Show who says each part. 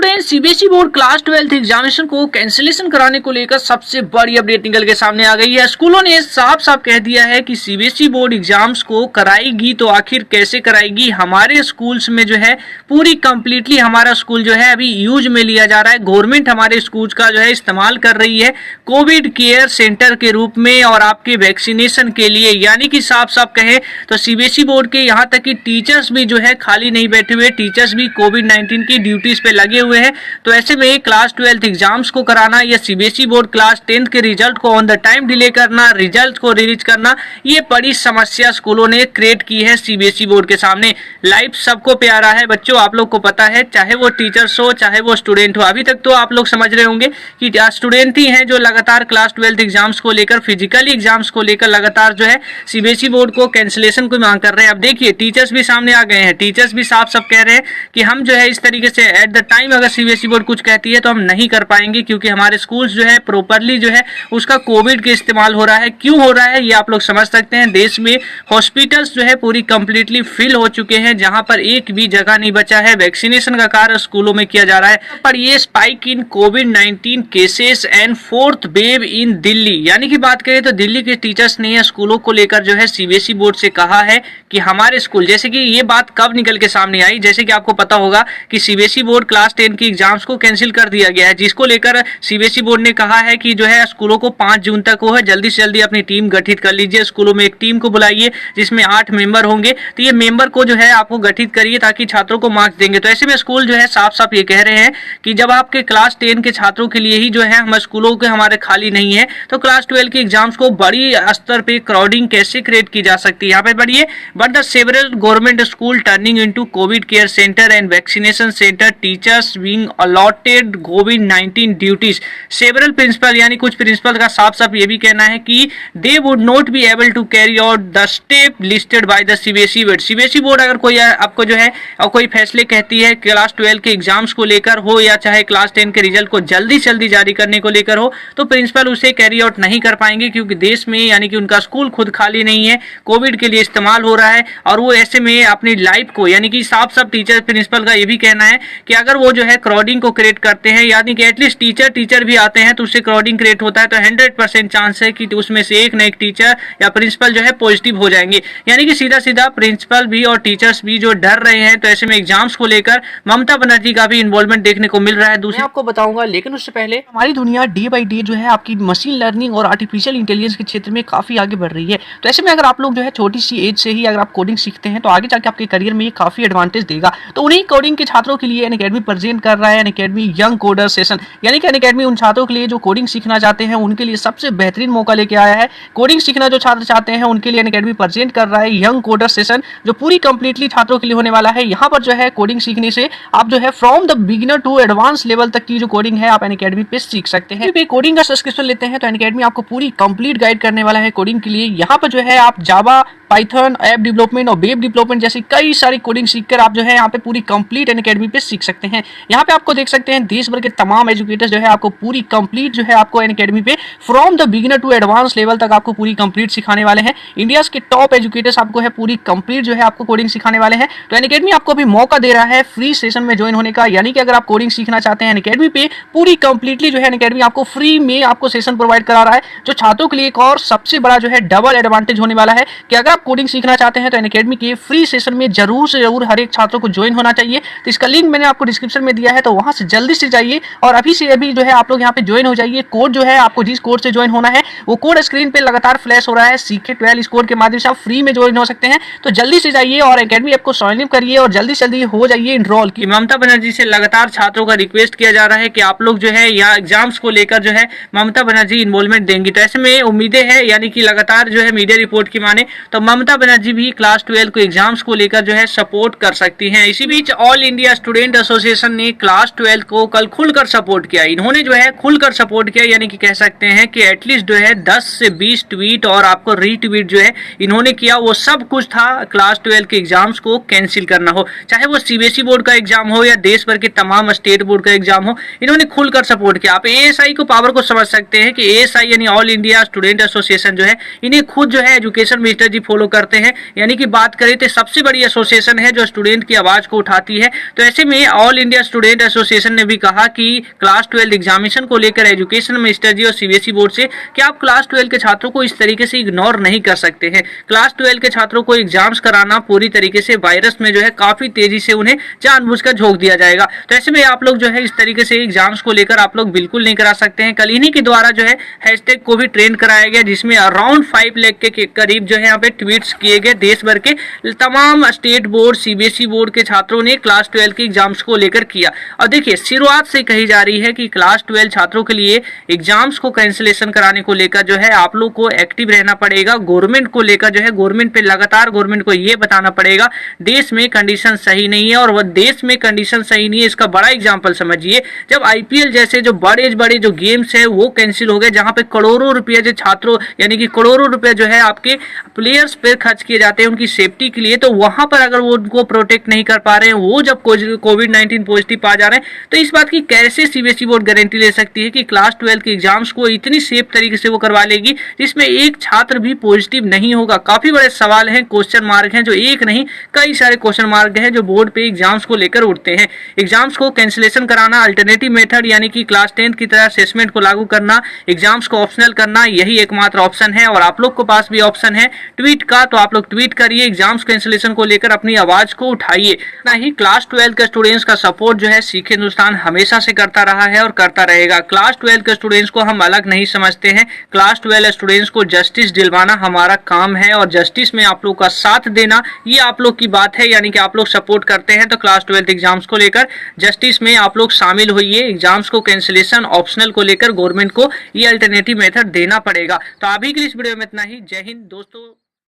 Speaker 1: Student CBSE board class 12 examination को cancellation कराने को लेकर सबसे बड़ी अपडेट निकल के सामने आ गई है। स्कूलों ने साफ साफ कह दिया है कि सीबीएसई बोर्ड एग्जाम्स को कराएगी तो आखिर कैसे कराएगी। हमारे स्कूल्स में जो है पूरी कंप्लीटली हमारा स्कूल जो है अभी यूज में लिया जा रहा है। गवर्नमेंट हमारे स्कूल का जो है इस्तेमाल कर रही है कोविड केयर सेंटर के रूप में और आपके वैक्सीनेशन के लिए। यानी कि साफ साफ कहें तो सीबीएसई बोर्ड के यहाँ तक कि टीचर्स भी जो है खाली नहीं बैठे हुए, टीचर्स भी कोविड-19 की ड्यूटीज पे लगे हुए हैं। तो ऐसे में क्लास 12 एग्जाम्स को कराना या सीबीएसई बोर्ड क्लास 10 के रिजल्ट को ऑन द टाइम डिले करना, रिजल्ट को रिलीज करना, ये बड़ी समस्या स्कूलों ने क्रिएट की है सीबीएसई बोर्ड के सामने। लाइफ सबको प्यारा है बच्चों, आप लोग को पता है, चाहे वो टीचर्स हो चाहे वो स्टूडेंट हो। अभी तक तो आप लोग समझ रहे होंगे कि स्टूडेंट ही हैं जो लगातार क्लास 12 एग्जाम्स को लेकर, फिजिकली एग्जाम्स को लेकर लगातार जो है सीबीएसई बोर्ड को कैंसिलेशन की मांग कर रहे हैं। अब देखिए टीचर्स भी सामने आ गए हैं, टीचर्स भी साफ साफ कह रहे हैं कि हम जो है इस तरीके से एट द टाइम अगर सीबीएसई बोर्ड कुछ कहती है तो हम नहीं कर पाएंगे, क्योंकि हमारे स्कूल्स जो है प्रॉपरली जो है उसका कोविड के इस्तेमाल हो रहा है। क्यों हो रहा है ये आप लोग समझ सकते हैं। देश में हॉस्पिटल्स जो है पूरी कंप्लीटली फिल हो चुके हैं, जहां पर एक भी जगह नहीं बचा है। वैक्सीनेशन का कार्य स्कूलों में किया जा रहा है, पर ये spike in covid cases and fourth wave in Delhi, यानी कि बात करें तो दिल्ली के टीचर्स ने स्कूलों को लेकर जो है सीबीएसई बोर्ड से कहा है कि हमारे स्कूल, जैसे कि ये बात कब निकल के सामने आई, जैसे कि आपको पता होगा कि सीबीएसई बोर्ड क्लास 10 की एग्जाम्स को कैंसिल कर दिया गया है, जिसको लेकर सीबीएसई बोर्ड ने कहा है कि जो है स्कूलों को 5 जून तक वो है जल्दी से जल्दी अपनी टीम गठित कर लीजिए। स्कूलों में एक टीम को बुलाइए जिसमें 8 मेंबर होंगे, तो ये मेंबर को जो है आपको गठित करिए ताकि छात्रों को मार्क्स देंगे। तो ऐसे में स्कूल जो है साफ साफ ये कह रहे हैं कि जब आपके क्लास 10 के छात्रों के लिए ही जो है हम स्कूलों के हमारे खाली नहीं है, तो क्लास 12 के एग्जाम्स को बड़ी स्तर पे क्राउडिंग कैसे क्रिएट की जा सकती है। यहाँ पे बढ़िए, but the several government school turning into covid care centre and vaccination centre, teachers being allotted कोविड-19 ड्यूटीज। सेवरल प्रिंसिपल, यानी कुछ प्रिंसिपल का साफ साफ ये भी कहना है कि they would not be able to carry out the step listed by the CBSE board. CBSE board अगर कोई आपको जो है और कोई फैसले कहती है क्लास 12 के एग्जाम्स को लेकर हो या चाहे क्लास 10 के रिजल्ट को जल्दी से जल्दी जारी करने को लेकर हो, तो प्रिंसिपल उसे कैरी आउट नहीं कर पाएंगे, क्योंकि देश में यानी कि उनका स्कूल खुद खाली नहीं है, कोविड के लिए इस्तेमाल हो रहा है। और वो ऐसे में अपनी लाइफ को, यानी कि साफ साफ टीचर प्रिंसिपल का ये भी कहना है कि अगर वो जो है क्राउडिंग को क्रिएट करते हैं, यानी कि एटलीस्ट टीचर भी आते हैं तो उससे क्राउडिंग क्रिएट होता है, तो 100% चांस है कि उसमें से एक ना एक टीचर या प्रिंसिपल जो है पॉजिटिव हो जाएंगे। यानी कि सीधा सीधा प्रिंसिपल भी और टीचर्स भी जो डर रहे हैं। तो ऐसे में एग्जाम्स को लेकर ममता बनर्जी का भी इन्वॉल्वमेंट देखने को मिल रहा है। दूसरी आपको बताऊंगा, लेकिन उससे पहले हमारी दुनिया डे बाई डे जो है आपकी मशीन लर्निंग और आर्टिफिशियल इंटेलिजेंस के क्षेत्र में काफी आगे बढ़ रही है। तो ऐसे में अगर आप लोग जो है छोटी सी एज से ही अगर आप कोडिंग सीखते हैं तो आगे जाके आपके करियर में ये काफी एडवांटेज देगा। तो उन्हीं कोडिंग के छात्रों के लिए अनअकैडमी प्रेजेंट कर रहा है अनअकैडमी यंग कोडर सेशन, यानी कि अनअकैडमी उन छात्रों के लिए जो कोडिंग सीखना चाहते हैं उनके लिए सबसे बेहतरीन मौका लेके आया है। कोडिंग सीखना जो छात्र चाहते हैं उनके लिए अनअकैडमी प्रेजेंट कर रहा है यंग कोडर सेशन, जो पूरी कंप्लीटली छात्रों के लिए होने वाला है। यहाँ पर जो है कोडिंग सीखने से आप जो है from the beginner to advance level तक की जो कोडिंग है आप अनअकैडमी पे सीख सकते हैं। कोडिंग का सब्सक्रिप्शन लेते हैं तो अनअकैडमी आपको पूरी कंप्लीट गाइड करने वाला है कोडिंग के लिए। यहाँ पर जो है आप जावा, पाइथन, ऐप डेवलपमेंट और वेब डेवलपमेंट जैसी कई सारी कोडिंग सीखकर आप जो है यहाँ पे पूरी कंप्लीट अनअकैडमी पे सीख सकते हैं। यहाँ पे आपको देख सकते हैं देश भर के तमाम एजुकेटर्स जो है आपको पूरी कंप्लीट जो है आपको अनअकैडमी पे from the beginner to advance level तक आपको पूरी कंप्लीट सिखाने वाले हैं। इंडिया के टॉप एजुकेटर्स आपको है पूरी कंप्लीट जो है आपको कोडिंग सिखाने वाले हैं। तो अनअकैडमी आपको अभी मौका दे रहा है फ्री सेशन में ज्वाइन होने का, यानी कि अगर आप कोडिंग सीखना चाहते हैं अनअकैडमी पे पूरी कंप्लीटली जो है अनअकैडमी आपको फ्री में आपको सेशन प्रोवाइड करा रहा है, जो छात्रों के लिए एक और सबसे बड़ा जो है डबल एडवांटेज होने वाला है कि अगर आप कोडिंग सीखना चाहते हैं तो अनअकैडमी के फ्री सेशन में जरूर से जरूर हर एक छात्रों को ज्वाइन होना चाहिए। तो इसका लिंक मैंने आपको डिस्क्रिप्शन में दिया है, तो वहां से जल्दी से जाइए और अभी से अभी जो है आप लोग यहाँ पे ज्वाइन हो जाइए। कोड जो है आपको जिस कोड से ज्वाइन होना है वो कोड स्क्रीन पे लगातार फ्लैश हो रहा है। सीखे 12 इस कोड के माध्यम से आप फ्री में ज्वाइन हो सकते हैं। तो जल्दी से जाइए और अनअकैडमी ऐप को साइन अप करिए और जल्दी से जल्दी हो जाइए इनरोल की। ममता बनर्जी से लगातार छात्रों का रिक्वेस्ट किया जा रहा है कि आप लोग जो है या एग्जाम्स को लेकर जो है ममता बनर्जी इन्वॉल्वमेंट देंगी। तो ऐसे में उम्मीदें हैं, यानी कि लगातार जो है मीडिया रिपोर्ट की माने तो ममता बनर्जी भी क्लास 12 को एग्जाम्स को लेकर जो है सपोर्ट कर सकती हैं। इसी बीच ऑल इंडिया स्टूडेंट एसोसिएशन ने क्लास 12 को कल खुलकर सपोर्ट किया। इन्होंने जो है खुलकर सपोर्ट किया, यानी कि कह सकते हैं कि एटलीस्ट जो है 10 से 20 ट्वीट और आपको रीट्वीट जो है इन्होंने किया, वो सब कुछ था क्लास 12 के एग्जाम्स को कैंसिल करना हो, चाहे वो सीबीएसई बोर्ड का एग्जाम हो या देश भर के तमाम स्टेट बोर्ड का एग्जाम हो, इन्होंने खुलकर सपोर्ट किया। आप एएसआई को पावर को समझ सकते हैं कि एएसआई यानी ऑल इंडिया स्टूडेंट एसोसिएशन जो है इन्हें खुद जो है एजुकेशन मिनिस्टर जी फॉलो करते हैं, यानी कि बात करें तो सबसे बड़ी एसोसिएशन है जो स्टूडेंट की आवाज को उठाती है। तो ऐसे में ऑल इंडिया स्टूडेंट एसोसिएशन ने भी कहा कि क्लास 12 एग्जामिनेशन को लेकर एजुकेशन मिनिस्टर जी और सीबीएसई बोर्ड से कि आप क्लास 12 के छात्रों को इस तरीके से इग्नोर नहीं कर सकते हैं। क्लास 12 के छात्रों को एग्जाम्स कराना पूरी तरीके से वायरस में जो है काफी तेजी से उन्हें जानबूझकर झोंक दिया जाएगा। तो ऐसे में आप लोग जो है इस तरीके से एग्जाम्स को लेकर आप लोग बिल्कुल नहीं करा सकते हैं। कल इन्हीं के द्वारा जो है हैशटैग को भी ट्रेंड कराया गया, जिसमें अराउंड 5 लाख के करीब जो है यहाँ पे ट्वीट्स किए गए। देश भर के तमाम स्टेट बोर्ड, सीबीएसई बोर्ड के छात्रों ने क्लास 12 के एग्जाम्स को लेकर किया। और देखिए, शुरुआत से कही जा रही है कि क्लास 12 छात्रों के लिए एग्जाम्स को कैंसिलेशन कराने को लेकर जो है आप लोग को एक्टिव रहना पड़ेगा। गवर्नमेंट को लेकर जो है गवर्नमेंट पे लगातार गवर्नमेंट को ये बताना पड़ेगा देश में कंडीशन सही नहीं है। और वह देश में कंडीशन सही नहीं है, इसका बड़ा एग्जाम्पल समझिए, जब आईपीएल जैसे जो बड़े जो गेम्स है वो कैंसिल हो गए, जहां पे करोड़ों रुपए जो छात्रों यानी कि करोड़ों रुपए जो है आपके प्लेयर्स पे खर्च किए जाते हैं उनकी सेफ्टी के लिए, तो वहां पर अगर वो उनको प्रोटेक्ट नहीं कर पा रहे हैं, वो जब कोविड-19 पॉजिटिव आ जा रहे हैं, तो इस बात की कैसे सीबीएसई बोर्ड गारंटी ले सकती है कि क्लास 12 के एग्जाम्स को इतनी सेफ तरीके से वो करवा लेगी जिसमें एक छात्र भी पॉजिटिव नहीं होगा। काफी बड़े सवाल हैं, क्वेश्चन मार्क हैं, जो एक नहीं कई सारे क्वेश्चन मार्क हैं जो बोर्ड पे एग्जाम्स को लेकर उठते हैं। एग्जाम्स को कैंसिलेशन कराना, अल्टरनेटिव मेथड यानी कि क्लास 10 की तरह असेसमेंट को लागू करना, एग्जाम्स को ऑप्शनल करना, यही एकमात्र ऑप्शन है। और आप लोग के पास भी ऑप्शन है ट्वीट का, तो आप लोग ट्वीट करिए, एग्जाम्स कैंसिलेशन को लेकर अपनी आवाज को उठाइए। ना ही क्लास 12 के स्टूडेंट्स का सपोर्ट जो है सिख हिंदुस्तान हमेशा से करता रहा है और करता रहेगा। क्लास 12 के स्टूडेंट्स को हम अलग नहीं समझते हैं। क्लास 12 स्टूडेंट्स को जस्टिस दिलवाना हमारा काम है और जस्टिस में आप लोग का साथ देना ये आप लोग की बात है, यानी कि आप लोग सपोर्ट करते हैं तो क्लास 12 एग्जाम्स को लेकर जस्टिस में आप लोग शामिल होइए। एग्जाम्स को कैंसिलेशन ऑप्शनल को लेकर गवर्नमेंट को ये अल्टरनेटिव मेथड देना पड़ेगा। तो अभी के लिए इस वीडियो में इतना ही। जय हिंद दोस्तों।